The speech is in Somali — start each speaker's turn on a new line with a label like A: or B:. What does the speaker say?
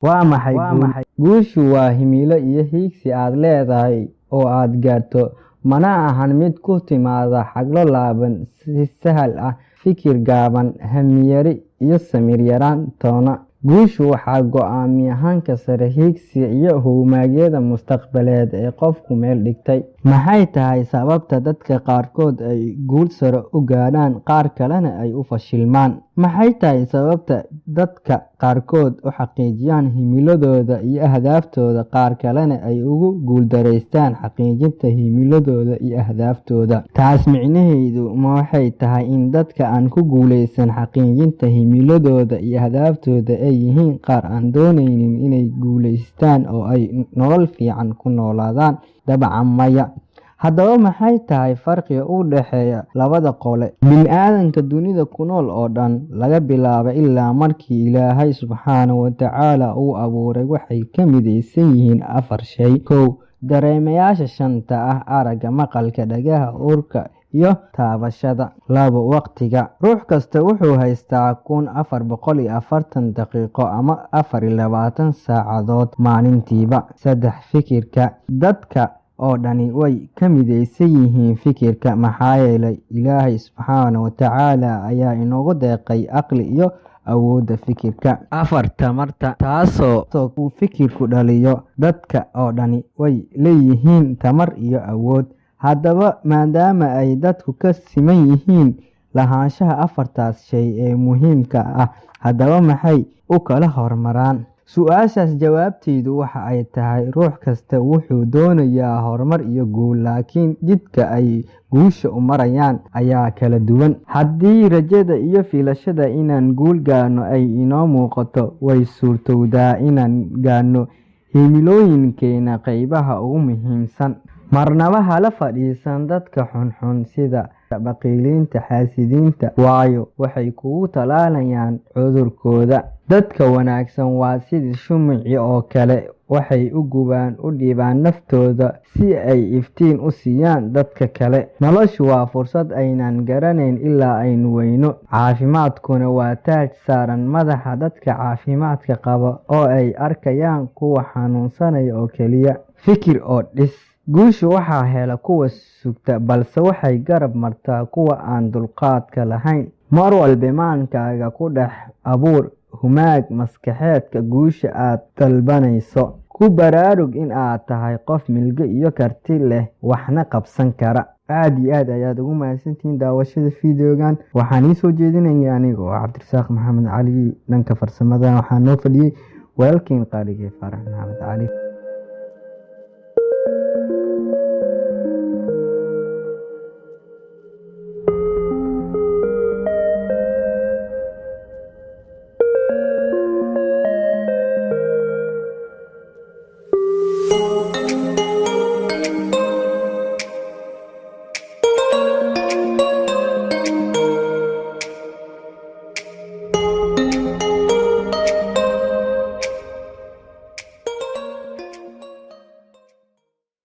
A: Waa maxay guul? Guushu waa himilo iyo hiigsi aad leedahay oo aad gaarto, mana ahan mid ku timaada xaglo laaban si sahal ah, fikir gaaban, hami yari iyo samir yaraan toona. Guushu waxaa go'aamiya hanka sare, hiigsiga iyo howlmaagyada mustaqbaleed ee qofku meel dhigtay. Maxay tahay sababta dadka qaarkood ay guul sare u gaadhaan qaar kalena ay u fashilmaan? Maxay tahay sababta dadka qaarkood u xaqiijiyaan himiladooda iyo ahdaaftooda qaar kalena ay ugu guuldareystaan xaqiijinta himiladooda iyo ahdaaftooda? Taas micnaheedu ma waxay tahay in dadka aan ku guuleysan xaqiijinta himiladooda iyo ahdaaftooda ay yihiin qaar aan dooneynin inay guuleystaan oo ay nolol fiican ku noolaadaan? Dabcan maya. Haddaba maxay tahay farqiga u dhexeeya labada qole? Bini'aadanka dunida ku nool oo dhan, laga bilaabo ilaa markii Ilaahay Subxaanahu wa Tacaala uu abuuray, waxay ka midaysan yihiin 4 shay. 1. Dareemayaasha shanta ah: aragga, maqalka, dhagaha, urka iyo taabashada. 2. Waqtiga: ruux kasta wuxuu haystaa 1440 daqiiqo ama 24 saacadood maalintiiba. 3. Fikirka: dadka oo dhani way ka midaysan yihiin fikirka, maxaa yeelay Ilaahay Subxaanahu wa Tacaala ayaa inoogu deeqay aqli iyo awoodda fikirka. 4. Tamarta, taasoo uu fikirku dhaliyo. dadka oo dhani way leeyihiin tamar iyo awood. Haddaba maadaama ay dadku ka siman yihiin lahaanshaha 4taas shay ee muhiimka ah, haddaba maxay u kala hormaraan? Su-aashaas jawaabteedu waxa ay tahay ruux kasta wuxuu doonayaa horumar iyo guul, laakiin jidka ay guusha u marayaan ayaa kala duwan. Haddii rajada iyo filashada inaan guul gaarno ay inoo muuqato, way suurtowdaa inaan gaarno himilooyinkeena qaybaha ugu muhiimsan. Marnaba hala fadhiisan dadka xunxun sida baqiiliinta, xaasidiinta, waayo waxay kugu talaalayaan cudurkooda. Dadka wanaagsan waa sidii shumici oo kale, waxay u dhibaan naftooda si ay iftiin u siiyaan dadka kale. Noloshu waa fursad aynaan garanayn ilaa aynu weyno. Caafimaadkuna waa taaj saaran madaxa dadka caafimaadka qaba oo ay arkayaan kuwa xanuunsanaya oo keliya. Fikir oo dhis: guushu waxaa hela kuwa sugta, balse waxay garab martaa kuwa aan dulqaadka lahayn. Mar walba maankaaga ku dhex abuur humaag maskaxeedka guusha aad dalbanayso. Ku baraarug in aad tahay qof milgo iyo karti leh, waxna qabsan kara. Aad iyo aad ayaad ugu mahadsantihiin daawashada fiidiyogan. Waxaan soo jeedinaya anigoo Cabdirasaaq Maxamed Cali, dhanka farsamada waxaa noo fadhiyay walaalkeen qaaliga Farax Maxamed Cali.